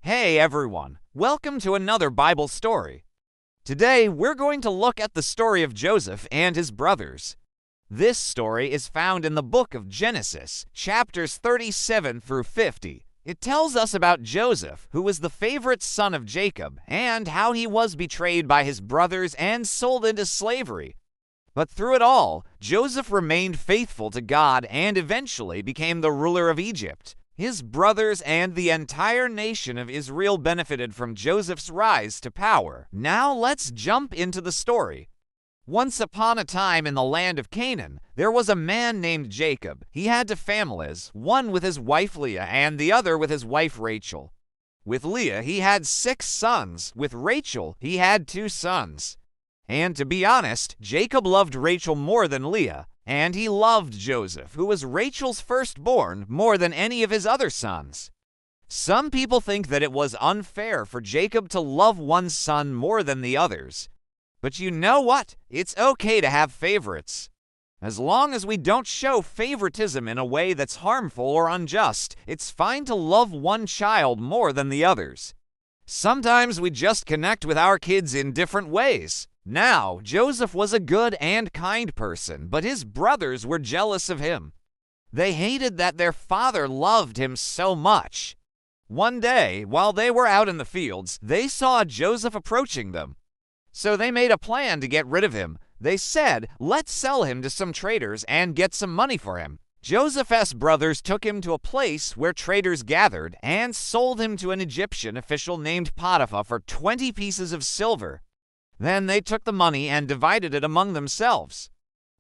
Hey everyone, welcome to another Bible story. Today we're going to look at the story of Joseph and his brothers. This story is found in the book of Genesis, chapters 37 through 50. It tells us about Joseph, who was the favorite son of Jacob, and how he was betrayed by his brothers and sold into slavery. But through it all, Joseph remained faithful to God and eventually became the ruler of Egypt. His brothers and the entire nation of Israel benefited from Joseph's rise to power. Now let's jump into the story. Once upon a time in the land of Canaan, there was a man named Jacob. He had two families, one with his wife Leah and the other with his wife Rachel. With Leah, he had 6 sons. With Rachel, he had 2 sons. And to be honest, Jacob loved Rachel more than Leah. And he loved Joseph, who was Rachel's firstborn, more than any of his other sons. Some people think that it was unfair for Jacob to love one son more than the others. But you know what? It's okay to have favorites. As long as we don't show favoritism in a way that's harmful or unjust, it's fine to love one child more than the others. Sometimes we just connect with our kids in different ways. Now, Joseph was a good and kind person, but his brothers were jealous of him. They hated that their father loved him so much. One day, while they were out in the fields, they saw Joseph approaching them. So they made a plan to get rid of him. They said, "Let's sell him to some traders and get some money for him." Joseph's brothers took him to a place where traders gathered and sold him to an Egyptian official named Potiphar for 20 pieces of silver. Then they took the money and divided it among themselves.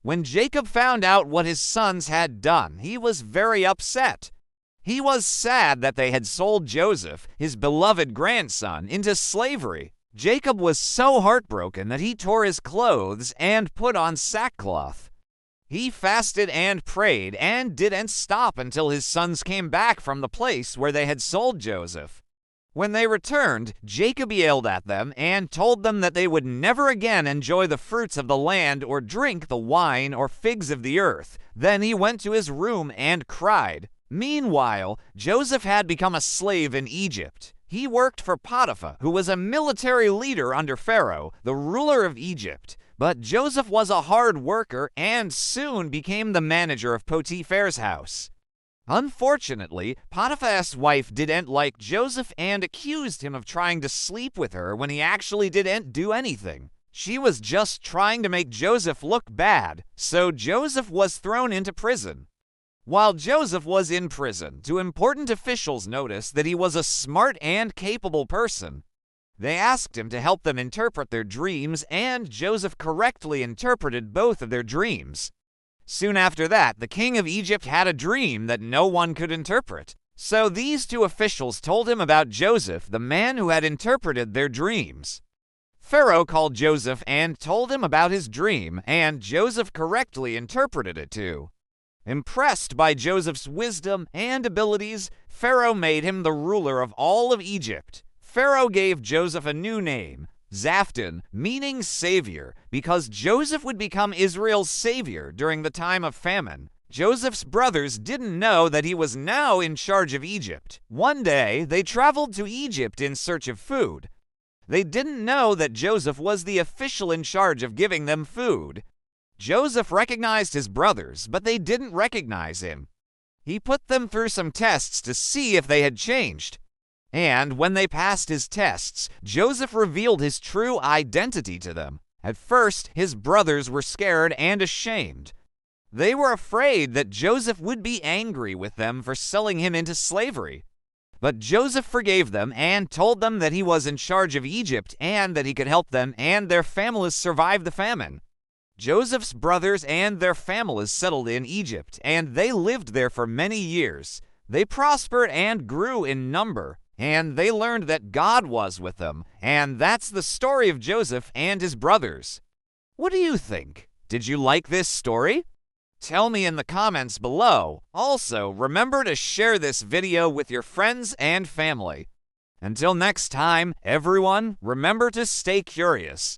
When Jacob found out what his sons had done, he was very upset. He was sad that they had sold Joseph, his beloved grandson, into slavery. Jacob was so heartbroken that he tore his clothes and put on sackcloth. He fasted and prayed and didn't stop until his sons came back from the place where they had sold Joseph. When they returned, Jacob yelled at them and told them that they would never again enjoy the fruits of the land or drink the wine or figs of the earth. Then he went to his room and cried. Meanwhile, Joseph had become a slave in Egypt. He worked for Potiphar, who was a military leader under Pharaoh, the ruler of Egypt. But Joseph was a hard worker and soon became the manager of Potiphar's house. Unfortunately, Potiphar's wife didn't like Joseph and accused him of trying to sleep with her when he actually didn't do anything. She was just trying to make Joseph look bad, so Joseph was thrown into prison. While Joseph was in prison, 2 important officials noticed that he was a smart and capable person. They asked him to help them interpret their dreams, and Joseph correctly interpreted both of their dreams. Soon after that, the king of Egypt had a dream that no one could interpret. So these 2 officials told him about Joseph, the man who had interpreted their dreams. Pharaoh called Joseph and told him about his dream, and Joseph correctly interpreted it too. Impressed by Joseph's wisdom and abilities, Pharaoh made him the ruler of all of Egypt. Pharaoh gave Joseph a new name, Zaphton, meaning savior, because Joseph would become Israel's savior during the time of famine. Joseph's brothers didn't know that he was now in charge of Egypt. One day, they traveled to Egypt in search of food. They didn't know that Joseph was the official in charge of giving them food. Joseph recognized his brothers, but they didn't recognize him. He put them through some tests to see if they had changed. And when they passed his tests, Joseph revealed his true identity to them. At first, his brothers were scared and ashamed. They were afraid that Joseph would be angry with them for selling him into slavery. But Joseph forgave them and told them that he was in charge of Egypt and that he could help them and their families survive the famine. Joseph's brothers and their families settled in Egypt, and they lived there for many years. They prospered and grew in number. And they learned that God was with them. And that's the story of Joseph and his brothers. What do you think? Did you like this story? Tell me in the comments below. Also, remember to share this video with your friends and family. Until next time, everyone, remember to stay curious.